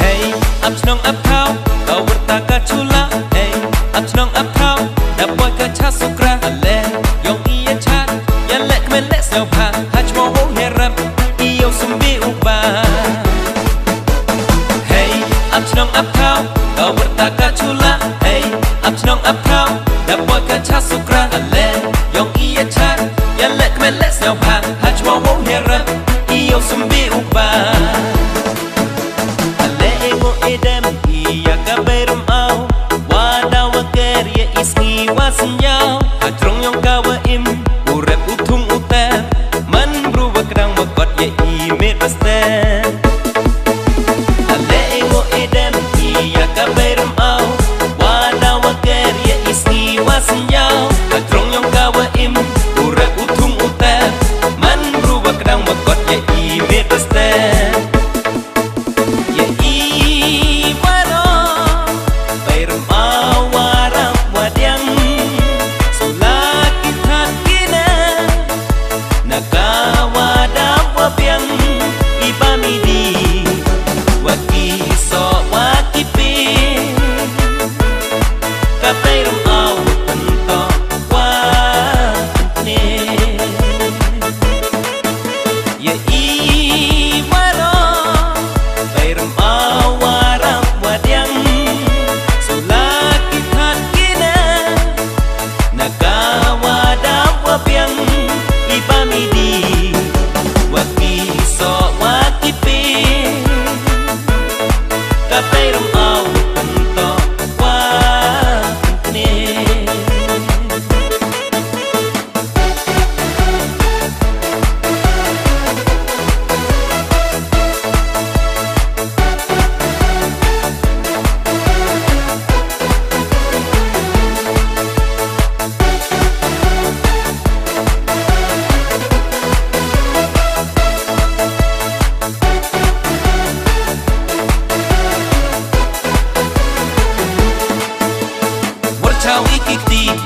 Hey, up snong up cow, kau bertaka chula. Hey, up snong up cow, dapat kaca sukra. Ale, yong iya chat, yang lek melek selpa. Haj mo ho herap, iyo sumbi ubah. Hey, up snong up cow, kau bertaka chula. Hey, up snong up cow, dapat kaca sukra. Ale, yong iya chat, yang lek melek selpa. Haj mo ho herap, iyo sumbi ubah. Edem iya kaberum au wada waker ye isni wasnyau atrong yong kawa im urep utung uter man bruwa krang wakot ye imet pasten ale ego edem iya kaberum au wada waker ye isni wasnyau atrong yong kawa im urep utung uter man bruwa krang wakot ye imet pasten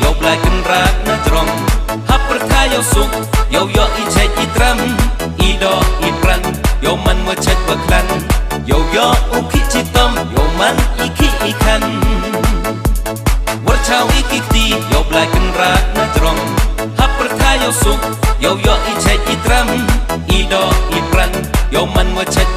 yo blai kan rak na trong hap perka yo suk yo i chet i tram i do i pran yo man mo chet baklan yo u ki chi tom yo man i ki i kan war chau i ki ti yo blai kan rak na trong hap perka yo suk yo i chet i tram i do i pran yo man mo chet